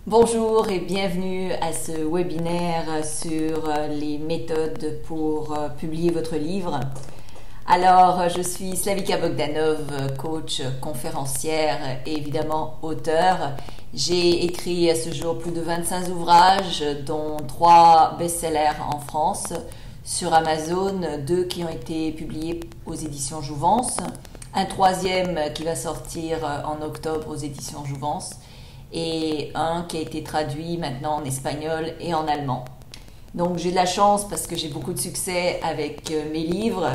Bonjour et bienvenue à ce webinaire sur les méthodes pour publier votre livre. Alors, je suis Slavika Bogdanov, coach, conférencière et évidemment auteure. J'ai écrit à ce jour plus de 25 ouvrages, dont 3 best-sellers en France, sur Amazon, 2 qui ont été publiés aux éditions Jouvence, un 3e qui va sortir en octobre aux éditions Jouvence, et un qui a été traduit maintenant en espagnol et en allemand. Donc j'ai de la chance parce que j'ai beaucoup de succès avec mes livres,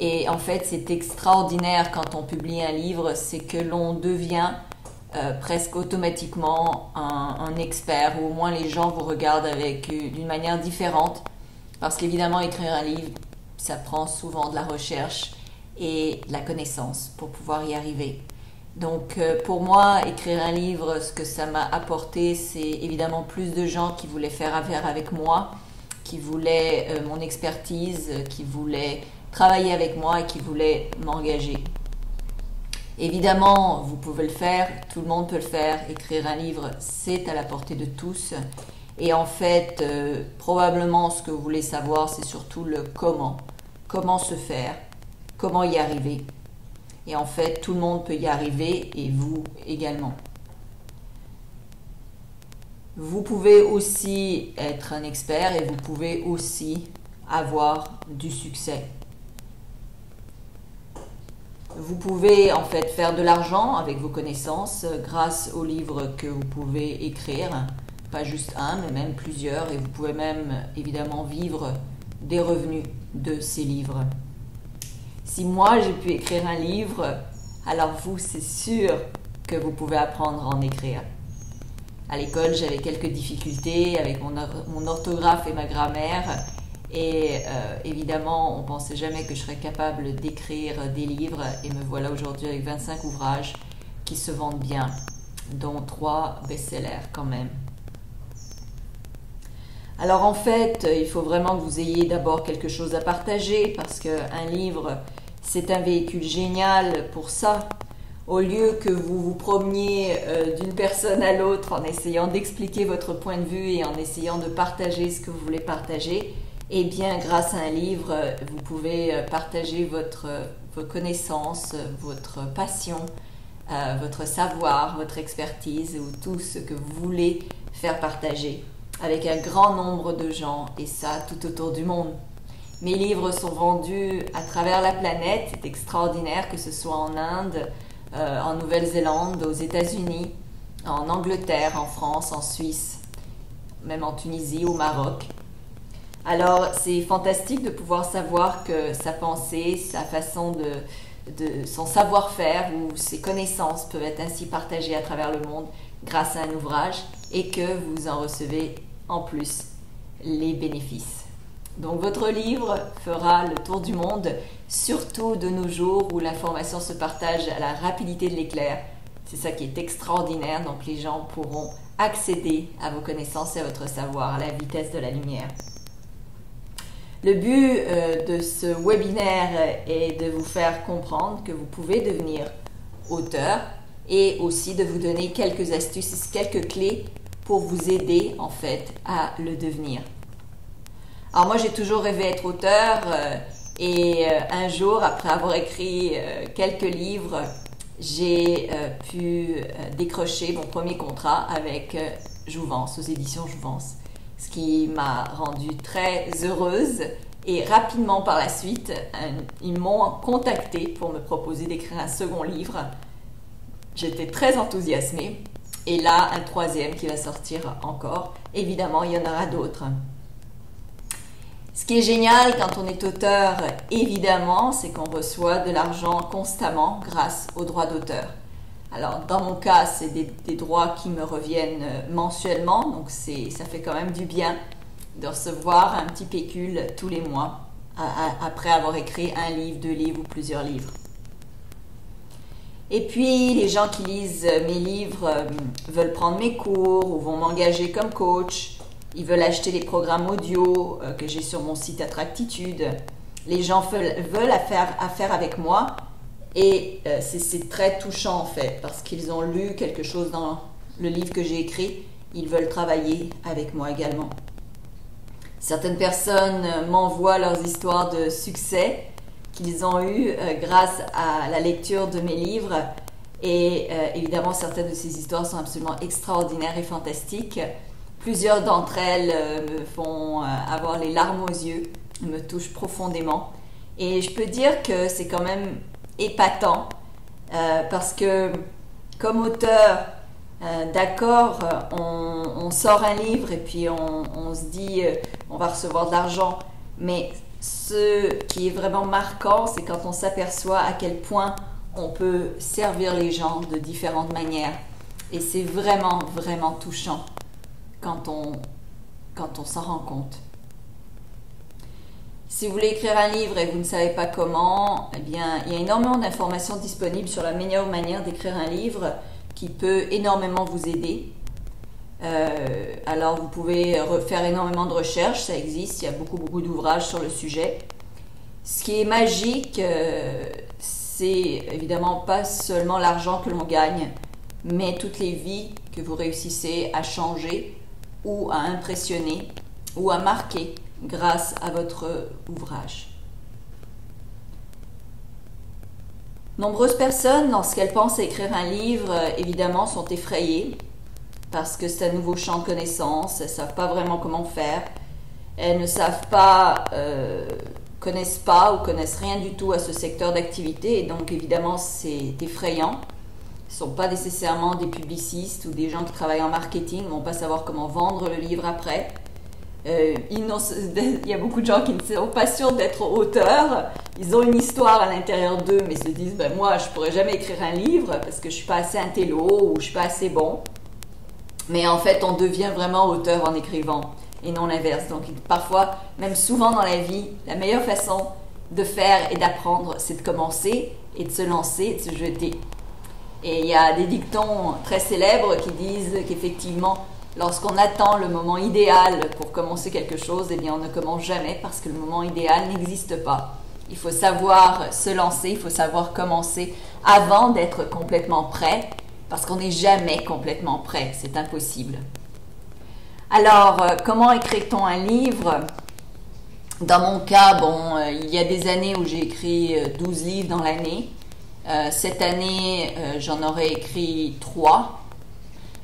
et en fait c'est extraordinaire quand on publie un livre, c'est que l'on devient presque automatiquement un expert, ou au moins les gens vous regardent d'une manière différente, parce qu'évidemment écrire un livre, ça prend souvent de la recherche et de la connaissance pour pouvoir y arriver. Donc pour moi, écrire un livre, ce que ça m'a apporté, c'est évidemment plus de gens qui voulaient faire affaire avec moi, qui voulaient mon expertise, qui voulaient travailler avec moi et qui voulaient m'engager. Évidemment, vous pouvez le faire, tout le monde peut le faire. Écrire un livre, c'est à la portée de tous. Et en fait, probablement ce que vous voulez savoir, c'est surtout le comment. Comment se faire, comment y arriver. Et en fait, tout le monde peut y arriver, et vous également. Vous pouvez aussi être un expert et vous pouvez aussi avoir du succès. Vous pouvez en fait faire de l'argent avec vos connaissances grâce aux livres que vous pouvez écrire. Pas juste un, mais même plusieurs. Et vous pouvez même évidemment vivre des revenus de ces livres. Si moi j'ai pu écrire un livre, alors vous, c'est sûr que vous pouvez apprendre à en écrire. À l'école, j'avais quelques difficultés avec mon orthographe et ma grammaire. Et évidemment, on ne pensait jamais que je serais capable d'écrire des livres. Et me voilà aujourd'hui avec 25 ouvrages qui se vendent bien, dont 3 best-sellers quand même. Alors en fait, il faut vraiment que vous ayez d'abord quelque chose à partager, parce qu'un livre, c'est un véhicule génial pour ça. Au lieu que vous vous promeniez d'une personne à l'autre en essayant d'expliquer votre point de vue et en essayant de partager ce que vous voulez partager, eh bien grâce à un livre, vous pouvez partager vos connaissances, votre passion, votre savoir, votre expertise, ou tout ce que vous voulez faire partager avec un grand nombre de gens, et ça tout autour du monde. Mes livres sont vendus à travers la planète, c'est extraordinaire, que ce soit en Inde, en Nouvelle-Zélande, aux États-Unis, en Angleterre, en France, en Suisse, même en Tunisie, au Maroc. Alors c'est fantastique de pouvoir savoir que sa pensée, sa façon son savoir-faire ou ses connaissances peuvent être ainsi partagées à travers le monde grâce à un ouvrage, et que vous en recevez en plus les bénéfices. Donc votre livre fera le tour du monde, surtout de nos jours où l'information se partage à la rapidité de l'éclair. C'est ça qui est extraordinaire, donc les gens pourront accéder à vos connaissances et à votre savoir à la vitesse de la lumière. Le but de ce webinaire est de vous faire comprendre que vous pouvez devenir auteur, et aussi de vous donner quelques astuces, quelques clés pour vous aider en fait à le devenir. Alors moi j'ai toujours rêvé être auteur, et un jour, après avoir écrit quelques livres, j'ai pu décrocher mon premier contrat avec Jouvence, aux éditions Jouvence, ce qui m'a rendue très heureuse. Et rapidement par la suite, ils m'ont contacté pour me proposer d'écrire un second livre. J'étais très enthousiasmée, et là un 3e qui va sortir encore. Évidemment, il y en aura d'autres. Ce qui est génial quand on est auteur, évidemment, c'est qu'on reçoit de l'argent constamment grâce aux droits d'auteur. Alors, dans mon cas, c'est des droits qui me reviennent mensuellement, donc ça fait quand même du bien de recevoir un petit pécule tous les mois, après avoir écrit un livre, 2 livres ou plusieurs livres. Et puis, les gens qui lisent mes livres veulent prendre mes cours ou vont m'engager comme coach. Ils veulent acheter les programmes audio que j'ai sur mon site Attractitude. Les gens veulent affaire avec moi, et c'est très touchant en fait, parce qu'ils ont lu quelque chose dans le livre que j'ai écrit ils veulent travailler avec moi également. Certaines personnes m'envoient leurs histoires de succès qu'ils ont eues grâce à la lecture de mes livres. Et évidemment, certaines de ces histoires sont absolument extraordinaires et fantastiques. Plusieurs d'entre elles me font avoir les larmes aux yeux, me touchent profondément. Et je peux dire que c'est quand même épatant parce que comme auteur, d'accord, on sort un livre et puis on se dit on va recevoir de l'argent, mais ce qui est vraiment marquant, c'est quand on s'aperçoit à quel point on peut servir les gens de différentes manières. Et c'est vraiment, vraiment touchant quand on s'en rend compte. Si vous voulez écrire un livre et vous ne savez pas comment, eh bien, il y a énormément d'informations disponibles sur la meilleure manière d'écrire un livre qui peut énormément vous aider. Alors, vous pouvez faire énormément de recherches, ça existe, il y a beaucoup d'ouvrages sur le sujet. Ce qui est magique, c'est évidemment pas seulement l'argent que l'on gagne, mais toutes les vies que vous réussissez à changer ou à impressionner ou à marquer grâce à votre ouvrage. Nombreuses personnes, lorsqu'elles pensent à écrire un livre, évidemment, sont effrayées parce que c'est un nouveau champ de connaissances, elles ne savent pas vraiment comment faire, elles ne savent pas, connaissent pas ou connaissent rien du tout à ce secteur d'activité et donc évidemment c'est effrayant. Ils ne sont pas nécessairement des publicistes ou des gens qui travaillent en marketing, ils ne vont pas savoir comment vendre le livre après. Il y a beaucoup de gens qui ne sont pas sûrs d'être auteurs. Ils ont une histoire à l'intérieur d'eux, mais se disent ben, moi, je ne pourrais jamais écrire un livre parce que je ne suis pas assez intello ou je ne suis pas assez bon. Mais en fait, on devient vraiment auteur en écrivant et non l'inverse. Donc, parfois, même souvent dans la vie, la meilleure façon de faire et d'apprendre, c'est de commencer et de se lancer et de se jeter. Et il y a des dictons très célèbres qui disent qu'effectivement, lorsqu'on attend le moment idéal pour commencer quelque chose, eh bien on ne commence jamais parce que le moment idéal n'existe pas. Il faut savoir se lancer, il faut savoir commencer avant d'être complètement prêt, parce qu'on n'est jamais complètement prêt, c'est impossible. Alors, comment écrit-on un livre? Dans mon cas, il y a des années où j'ai écrit 12 livres dans l'année. Cette année, j'en aurais écrit 3.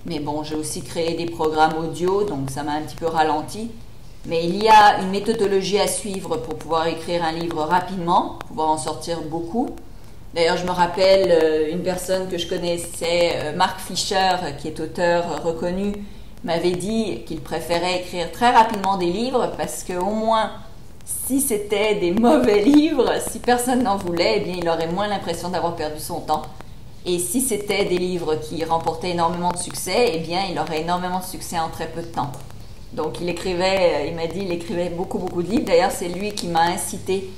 Mais bon, j'ai aussi créé des programmes audio, donc ça m'a un petit peu ralenti. Mais il y a une méthodologie à suivre pour pouvoir écrire un livre rapidement, pouvoir en sortir beaucoup. D'ailleurs, je me rappelle une personne que je connaissais, Mark Fisher, qui est auteur reconnu, m'avait dit qu'il préférait écrire très rapidement des livres parce qu'au moins, si c'était des mauvais livres, si personne n'en voulait, eh bien, il aurait moins l'impression d'avoir perdu son temps. Et si c'était des livres qui remportaient énormément de succès, eh bien, il aurait énormément de succès en très peu de temps. Donc, il m'a dit, il écrivait beaucoup de livres. D'ailleurs, c'est lui qui m'a incité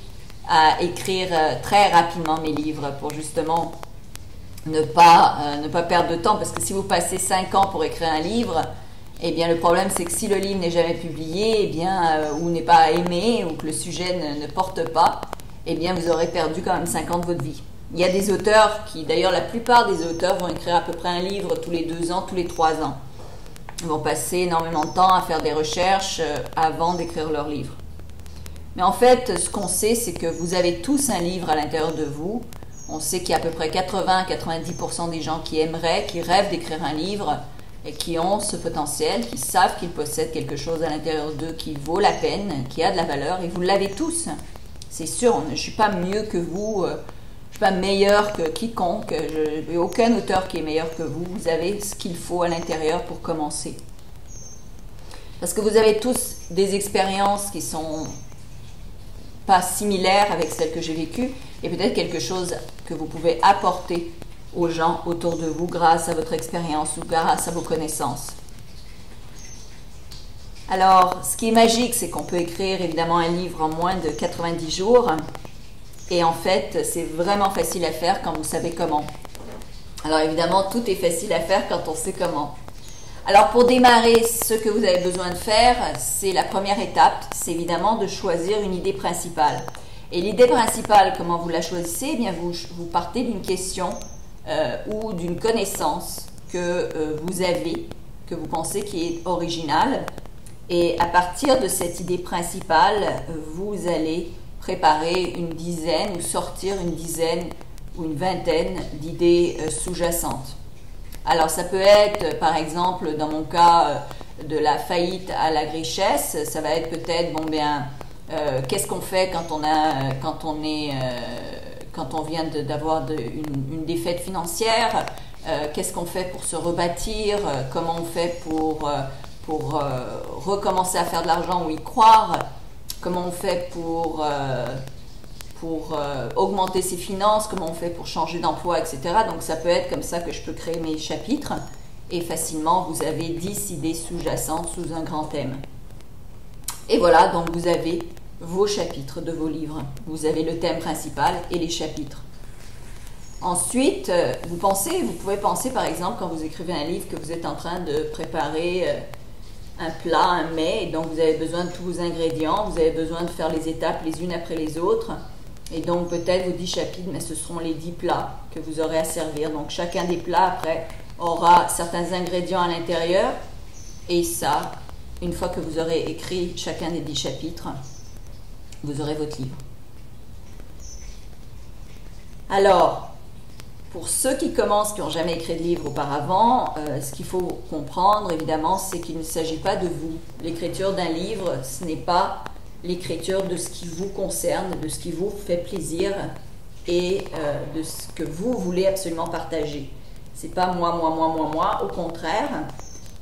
à écrire très rapidement mes livres pour justement ne pas perdre de temps. Parce que si vous passez 5 ans pour écrire un livre, eh bien, le problème, c'est que si le livre n'est jamais publié, eh bien, ou n'est pas aimé, ou que le sujet ne porte pas, eh bien, vous aurez perdu quand même 5 ans de votre vie. Il y a des auteurs d'ailleurs, la plupart des auteurs vont écrire à peu près un livre tous les 2 ans, tous les 3 ans. Ils vont passer énormément de temps à faire des recherches avant d'écrire leur livre. Mais en fait, ce qu'on sait, c'est que vous avez tous un livre à l'intérieur de vous. On sait qu'il y a à peu près 80-90% des gens qui aimeraient, qui rêvent d'écrire un livre et qui ont ce potentiel, qui savent qu'ils possèdent quelque chose à l'intérieur d'eux qui vaut la peine, qui a de la valeur, et vous l'avez tous. C'est sûr, je ne suis pas mieux que vous. Je ne suis pas meilleur que quiconque, je n'ai aucun auteur qui est meilleur que vous. Vous avez ce qu'il faut à l'intérieur pour commencer. Parce que vous avez tous des expériences qui ne sont pas similaires avec celles que j'ai vécues et peut-être quelque chose que vous pouvez apporter aux gens autour de vous grâce à votre expérience ou grâce à vos connaissances. Alors, ce qui est magique, c'est qu'on peut écrire évidemment un livre en moins de 90 jours. Et en fait, c'est vraiment facile à faire quand vous savez comment. Alors évidemment, tout est facile à faire quand on sait comment. Alors pour démarrer, ce que vous avez besoin de faire, c'est la première étape, c'est évidemment de choisir une idée principale. Et l'idée principale, comment vous la choisissez? Eh bien, vous partez d'une question ou d'une connaissance que vous avez que vous pensez qui est originale. Et à partir de cette idée principale, vous allez préparer une dizaine ou sortir une dizaine ou une vingtaine d'idées sous-jacentes. Alors ça peut être, par exemple, dans mon cas, de la faillite à la richesse. Ça va être peut-être, bon bien, qu'est-ce qu'on fait quand on vient d'avoir une défaite financière, qu'est-ce qu'on fait pour se rebâtir, comment on fait pour recommencer à faire de l'argent ou y croire, comment on fait pour augmenter ses finances, comment on fait pour changer d'emploi, etc. Donc ça peut être comme ça que je peux créer mes chapitres et facilement vous avez 10 idées sous-jacentes sous un grand thème. Et voilà, donc vous avez vos chapitres de vos livres. Vous avez le thème principal et les chapitres. Ensuite, vous pouvez penser par exemple quand vous écrivez un livre que vous êtes en train de préparer un plat, un mets, et donc vous avez besoin de tous vos ingrédients, vous avez besoin de faire les étapes les unes après les autres, et donc peut-être vos 10 chapitres, mais ce seront les 10 plats que vous aurez à servir. Donc chacun des plats après aura certains ingrédients à l'intérieur, et ça, une fois que vous aurez écrit chacun des 10 chapitres, vous aurez votre livre. Alors, pour ceux qui commencent, qui n'ont jamais écrit de livre auparavant, ce qu'il faut comprendre, évidemment, c'est qu'il ne s'agit pas de vous. L'écriture d'un livre, ce n'est pas l'écriture de ce qui vous concerne, de ce qui vous fait plaisir et de ce que vous voulez absolument partager. Ce n'est pas moi. Au contraire,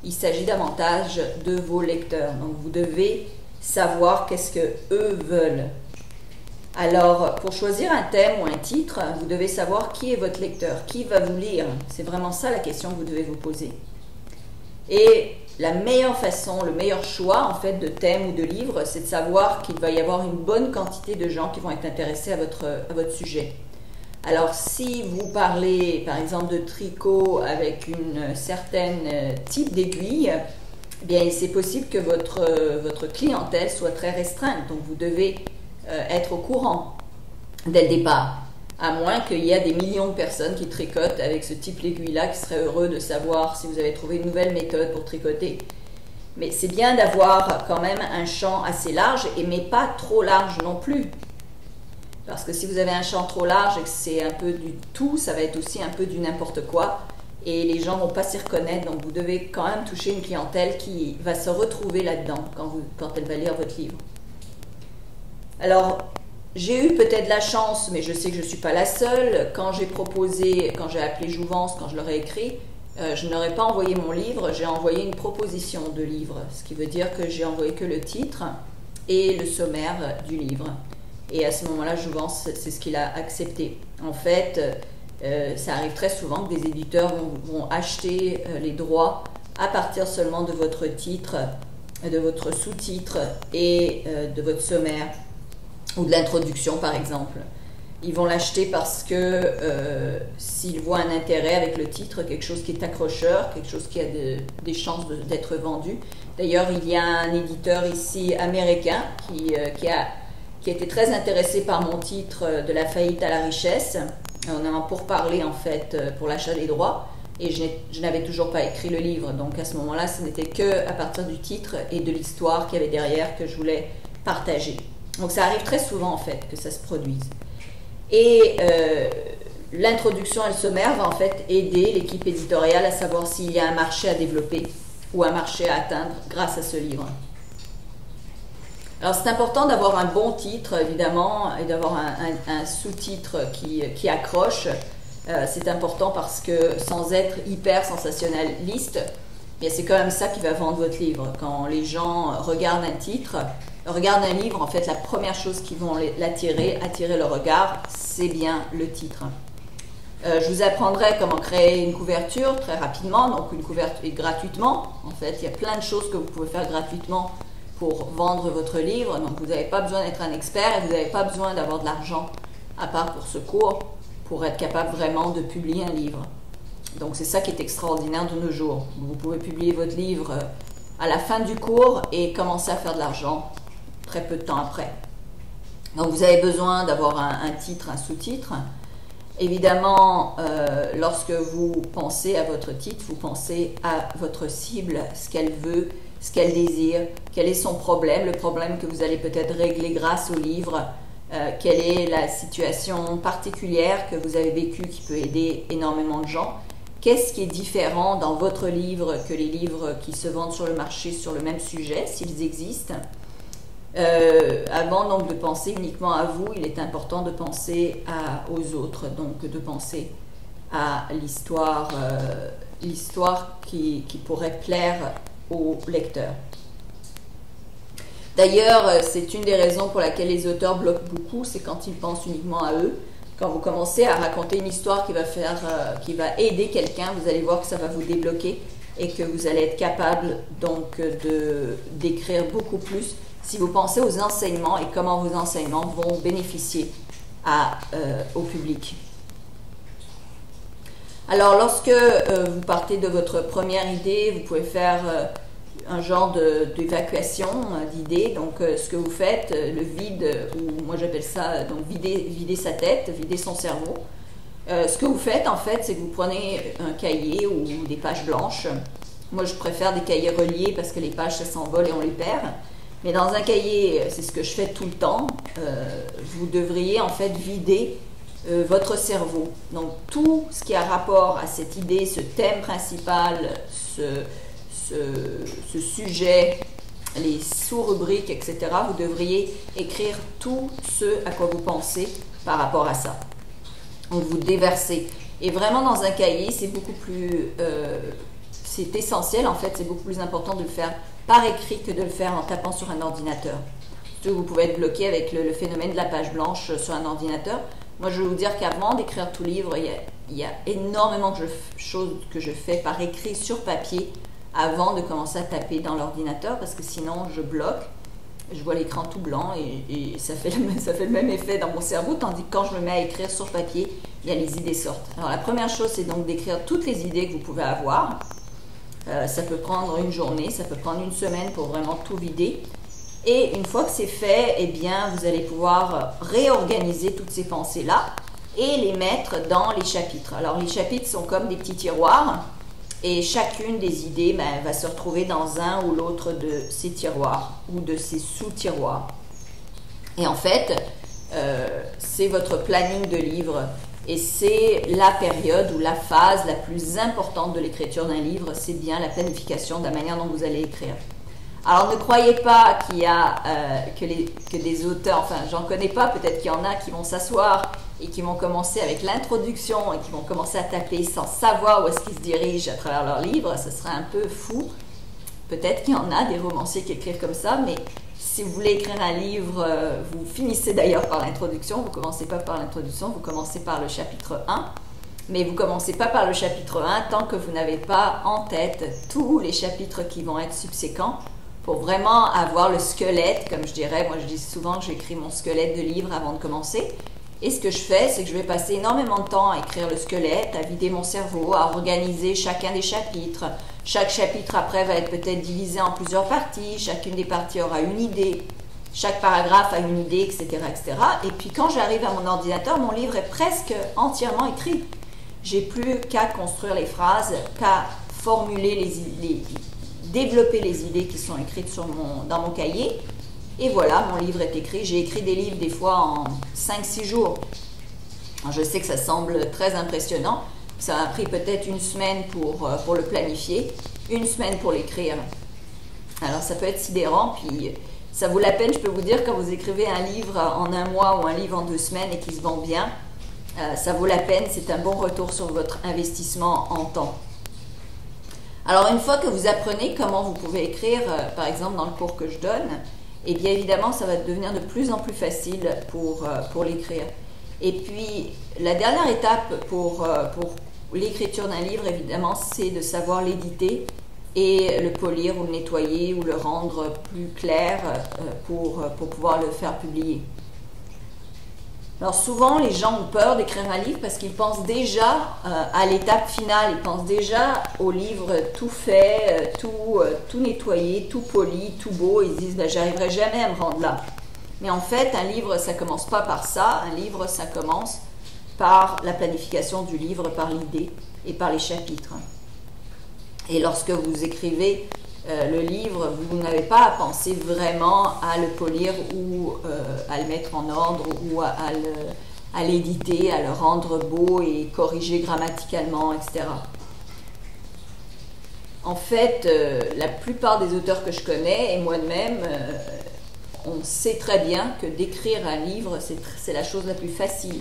il s'agit davantage de vos lecteurs. Donc, vous devez savoir qu'est-ce que eux veulent. Alors, pour choisir un thème ou un titre, vous devez savoir qui est votre lecteur, qui va vous lire. C'est vraiment ça la question que vous devez vous poser. Et la meilleure façon, le meilleur choix en fait de thème ou de livre, c'est de savoir qu'il va y avoir une bonne quantité de gens qui vont être intéressés à votre sujet. Alors, si vous parlez par exemple de tricot avec une certaine type d'aiguille, eh bien c'est possible que votre clientèle soit très restreinte. Donc, vous devez être au courant dès le départ, à moins qu'il y ait des millions de personnes qui tricotent avec ce type d'aiguille-là, qui seraient heureux de savoir si vous avez trouvé une nouvelle méthode pour tricoter. Mais c'est bien d'avoir quand même un champ assez large, mais pas trop large non plus. Parce que si vous avez un champ trop large et que c'est un peu du tout, ça va être aussi un peu du n'importe quoi, et les gens ne vont pas s'y reconnaître, donc vous devez quand même toucher une clientèle qui va se retrouver là-dedans quand elle va lire votre livre. Alors, j'ai eu peut-être la chance, mais je sais que je ne suis pas la seule. Quand j'ai appelé Jouvence, quand je leur ai écrit, je n'aurais pas envoyé mon livre, j'ai envoyé une proposition de livre, ce qui veut dire que j'ai envoyé que le titre et le sommaire du livre. Et à ce moment-là, Jouvence, c'est ce qu'il a accepté. En fait, ça arrive très souvent que des éditeurs vont acheter les droits à partir seulement de votre titre, de votre sous-titre et de votre sommaire, ou de l'introduction par exemple. Ils vont l'acheter parce que s'ils voient un intérêt avec le titre, quelque chose qui est accrocheur, quelque chose qui a des chances d'être vendu. D'ailleurs, il y a un éditeur ici américain qui a été très intéressé par mon titre de la faillite à la richesse. On a un pourparler en fait pour l'achat des droits et je n'avais toujours pas écrit le livre. Donc à ce moment-là, ce n'était que à partir du titre et de l'histoire qu'il y avait derrière que je voulais partager. Donc ça arrive très souvent en fait que ça se produise. Et l'introduction et le sommaire va en fait aider l'équipe éditoriale à savoir s'il y a un marché à développer ou un marché à atteindre grâce à ce livre. Alors c'est important d'avoir un bon titre évidemment et d'avoir un sous-titre qui accroche. C'est important parce que sans être hyper sensationnaliste, c'est quand même ça qui va vendre votre livre. Quand les gens regardent un livre, en fait, la première chose qui vont attirer le regard, c'est bien le titre. Je vous apprendrai comment créer une couverture très rapidement, donc une couverture gratuitement. En fait, il y a plein de choses que vous pouvez faire gratuitement pour vendre votre livre. Donc, vous n'avez pas besoin d'être un expert et vous n'avez pas besoin d'avoir de l'argent à part pour ce cours pour être capable vraiment de publier un livre. Donc, c'est ça qui est extraordinaire de nos jours. Vous pouvez publier votre livre à la fin du cours et commencer à faire de l'argent très peu de temps après. Donc vous avez besoin d'avoir un titre, un sous-titre. Évidemment, lorsque vous pensez à votre titre, vous pensez à votre cible, ce qu'elle veut, ce qu'elle désire, quel est son problème, le problème que vous allez peut-être régler grâce au livre, quelle est la situation particulière que vous avez vécue qui peut aider énormément de gens. Qu'est-ce qui est différent dans votre livre que les livres qui se vendent sur le marché sur le même sujet, s'ils existent? Avant donc de penser uniquement à vous, il est important de penser aux autres, donc de penser à l'histoire qui pourrait plaire aux lecteurs. D'ailleurs, c'est une des raisons pour laquelle les auteurs bloquent beaucoup, c'est quand ils pensent uniquement à eux. Quand vous commencez à raconter une histoire qui va aider quelqu'un, vous allez voir que ça va vous débloquer et que vous allez être capable donc d'écrire beaucoup plus si vous pensez aux enseignements et comment vos enseignements vont bénéficier au public. Alors, lorsque vous partez de votre première idée, vous pouvez faire un genre d'évacuation d'idées. Donc, ce que vous faites, le vide, ou moi j'appelle ça donc vider sa tête, vider son cerveau. Ce que vous faites, en fait, c'est que vous prenez un cahier ou des pages blanches. Moi, je préfère des cahiers reliés parce que les pages, ça s'envole et on les perd. Mais dans un cahier, c'est ce que je fais tout le temps, vous devriez en fait vider votre cerveau. Donc tout ce qui a rapport à cette idée, ce thème principal, ce sujet, les sous-rubriques, etc., vous devriez écrire tout ce à quoi vous pensez par rapport à ça. Donc vous déversez. Et vraiment dans un cahier, c'est beaucoup plus... c'est essentiel en fait, c'est beaucoup plus important de le faire par écrit que de le faire en tapant sur un ordinateur. Surtout, vous pouvez être bloqué avec le phénomène de la page blanche sur un ordinateur. Moi, je vais vous dire qu'avant d'écrire tout livre, il y a énormément de choses que je fais par écrit sur papier avant de commencer à taper dans l'ordinateur parce que sinon, je bloque. Je vois l'écran tout blanc et ça fait le même effet dans mon cerveau, tandis que quand je me mets à écrire sur papier, les idées sortent. Alors, la première chose, c'est donc d'écrire toutes les idées que vous pouvez avoir. Ça peut prendre une journée, ça peut prendre une semaine pour vraiment tout vider. Et une fois que c'est fait, eh bien, vous allez pouvoir réorganiser toutes ces pensées-là et les mettre dans les chapitres. Alors, les chapitres sont comme des petits tiroirs et chacune des idées va se retrouver dans un ou l'autre de ces tiroirs ou de ces sous-tiroirs. Et en fait, c'est votre planning de livre. Et c'est la période ou la phase la plus importante de l'écriture d'un livre, c'est bien la planification de la manière dont vous allez écrire. Alors ne croyez pas qu'il y a que des auteurs, enfin j'en connais pas, peut-être qu'il y en a qui vont s'asseoir et qui vont commencer avec l'introduction et qui vont commencer à taper sans savoir où est-ce qu'ils se dirigent à travers leur livre, ce serait un peu fou. Peut-être qu'il y en a des romanciers qui écrivent comme ça, mais si vous voulez écrire un livre, vous finissez d'ailleurs par l'introduction, vous ne commencez pas par l'introduction, vous commencez par le chapitre 1, mais vous ne commencez pas par le chapitre 1 tant que vous n'avez pas en tête tous les chapitres qui vont être subséquents pour vraiment avoir le squelette, comme je dirais, moi je dis souvent que j'écris mon squelette de livre avant de commencer. Et ce que je fais, c'est que je vais passer énormément de temps à écrire le squelette, à vider mon cerveau, à organiser chacun des chapitres. Chaque chapitre après va être peut-être divisé en plusieurs parties, chacune des parties aura une idée, chaque paragraphe a une idée, etc., etc. Et puis quand j'arrive à mon ordinateur, mon livre est presque entièrement écrit. J'ai plus qu'à construire les phrases, qu'à formuler développer les idées qui sont écrites dans mon cahier. Et voilà, mon livre est écrit. J'ai écrit des livres des fois en 5-6 jours. Alors, je sais que ça semble très impressionnant. Ça m'a pris peut-être une semaine pour le planifier, une semaine pour l'écrire. Alors ça peut être sidérant, puis ça vaut la peine, je peux vous dire, quand vous écrivez un livre en un mois ou un livre en 2 semaines et qui se vend bien, ça vaut la peine, c'est un bon retour sur votre investissement en temps. Alors une fois que vous apprenez comment vous pouvez écrire, par exemple dans le cours que je donne, et bien évidemment ça va devenir de plus en plus facile pour l'écrire. Et puis la dernière étape pour l'écriture d'un livre, évidemment, c'est de savoir l'éditer et le polir ou le nettoyer ou le rendre plus clair pour pouvoir le faire publier. Alors souvent, les gens ont peur d'écrire un livre parce qu'ils pensent déjà à l'étape finale, ils pensent déjà au livre tout fait, tout nettoyé, tout poli, tout beau, ils se disent ben, « j'arriverai jamais à me rendre là ». Mais en fait, un livre, ça commence pas par ça, un livre, ça commence par la planification du livre, par l'idée et par les chapitres. Et lorsque vous écrivez le livre, vous n'avez pas à penser vraiment à le polir ou à le mettre en ordre ou à l'éditer, à le rendre beau et corriger grammaticalement, etc. En fait, la plupart des auteurs que je connais, et moi-même, on sait très bien que d'écrire un livre, c'est la chose la plus facile.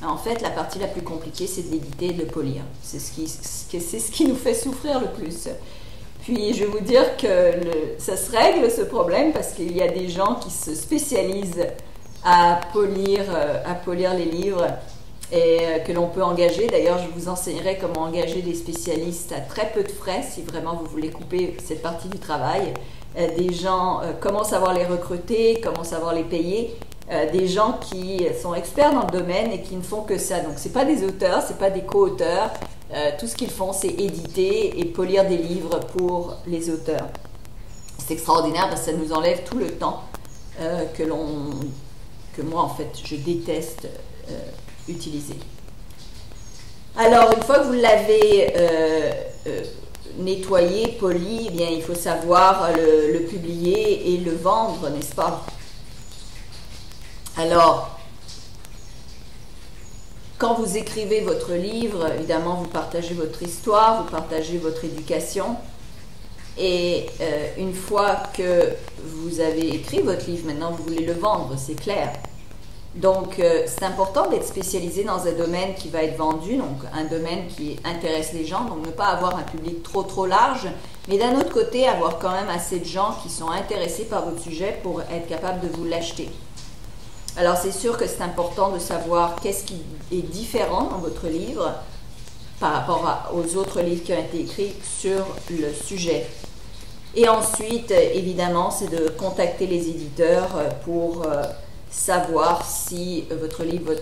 En fait, la partie la plus compliquée, c'est de l'éditer et de le polir. C'est ce qui nous fait souffrir le plus. Puis, je vais vous dire que ça se règle, ce problème, parce qu'il y a des gens qui se spécialisent à polir les livres et que l'on peut engager. D'ailleurs, je vous enseignerai comment engager des spécialistes à très peu de frais, si vraiment vous voulez couper cette partie du travail. Des gens, comment savoir les recruter, comment savoir les payer, des gens qui sont experts dans le domaine et qui ne font que ça. Donc, ce n'est pas des auteurs, ce n'est pas des co-auteurs. Tout ce qu'ils font, c'est éditer et polir des livres pour les auteurs. C'est extraordinaire parce que ça nous enlève tout le temps que moi, en fait, je déteste utiliser. Alors, une fois que vous l'avez nettoyé, poli, eh bien, il faut savoir le publier et le vendre, n'est-ce pas? Alors, quand vous écrivez votre livre, évidemment, vous partagez votre histoire, vous partagez votre éducation. Et une fois que vous avez écrit votre livre, maintenant, vous voulez le vendre, c'est clair. Donc, c'est important d'être spécialisé dans un domaine qui va être vendu, donc un domaine qui intéresse les gens, donc ne pas avoir un public trop large, mais d'un autre côté, avoir quand même assez de gens qui sont intéressés par votre sujet pour être capable de vous l'acheter. Alors, c'est sûr que c'est important de savoir qu'est-ce qui est différent dans votre livre par rapport aux autres livres qui ont été écrits sur le sujet. Et ensuite, évidemment, c'est de contacter les éditeurs pour savoir si votre livre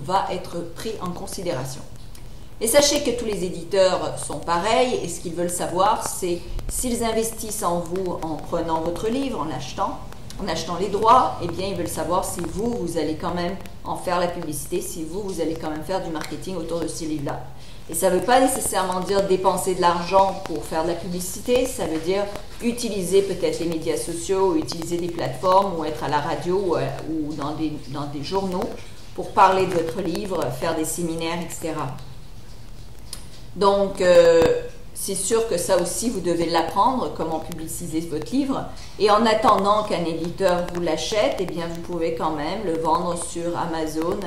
va être pris en considération. Et sachez que tous les éditeurs sont pareils et ce qu'ils veulent savoir, c'est s'ils investissent en vous en prenant votre livre, en achetant les droits, eh bien, ils veulent savoir si vous allez quand même en faire la publicité, si vous allez quand même faire du marketing autour de ces livres-là. Et ça ne veut pas nécessairement dire dépenser de l'argent pour faire de la publicité, ça veut dire utiliser peut-être les médias sociaux, ou utiliser des plateformes, ou être à la radio ou dans des journaux pour parler de votre livre, faire des séminaires, etc. Donc, c'est sûr que ça aussi, vous devez l'apprendre, comment publiciser votre livre. Et en attendant qu'un éditeur vous l'achète, eh bien, vous pouvez quand même le vendre sur Amazon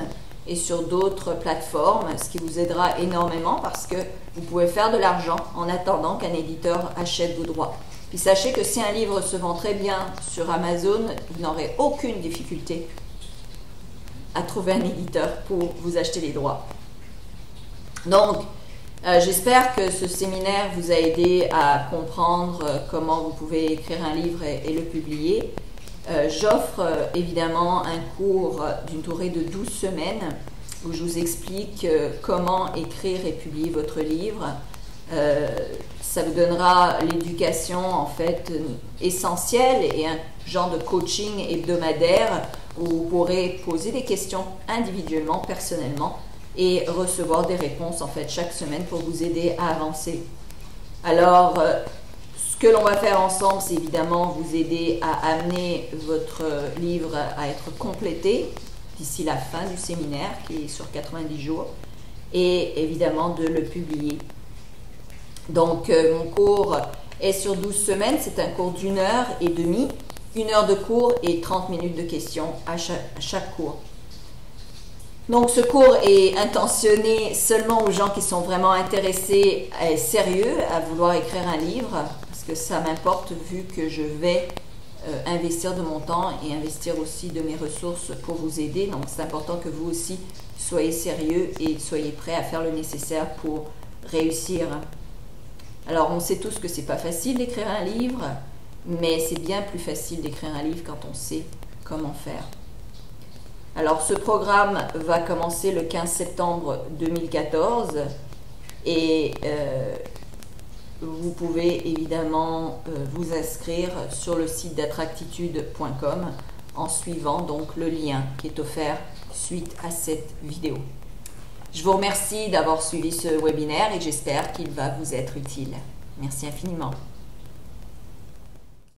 et sur d'autres plateformes, ce qui vous aidera énormément parce que vous pouvez faire de l'argent en attendant qu'un éditeur achète vos droits. Puis sachez que si un livre se vend très bien sur Amazon, vous n'aurez aucune difficulté à trouver un éditeur pour vous acheter les droits. Donc, j'espère que ce séminaire vous a aidé à comprendre comment vous pouvez écrire un livre et le publier. J'offre évidemment un cours d'une durée de 12 semaines où je vous explique comment écrire et publier votre livre. Ça vous donnera l'éducation en fait essentielle et un genre de coaching hebdomadaire où vous pourrez poser des questions individuellement, personnellement et recevoir des réponses en fait chaque semaine pour vous aider à avancer. Alors, ce que l'on va faire ensemble, c'est évidemment vous aider à amener votre livre à être complété d'ici la fin du séminaire qui est sur 90 jours et évidemment de le publier. Donc, mon cours est sur 12 semaines, c'est un cours d'1 heure et demie, 1 heure de cours et 30 minutes de questions à chaque cours. Donc, ce cours est intentionné seulement aux gens qui sont vraiment intéressés et sérieux à vouloir écrire un livre, parce que ça m'importe vu que je vais investir de mon temps et investir aussi de mes ressources pour vous aider. Donc, c'est important que vous aussi soyez sérieux et soyez prêts à faire le nécessaire pour réussir. Alors, on sait tous que c'est pas facile d'écrire un livre, mais c'est bien plus facile d'écrire un livre quand on sait comment faire. Alors, ce programme va commencer le 15 septembre 2014 et vous pouvez évidemment vous inscrire sur le site d'attractitude.com en suivant donc le lien qui est offert suite à cette vidéo. Je vous remercie d'avoir suivi ce webinaire et j'espère qu'il va vous être utile. Merci infiniment.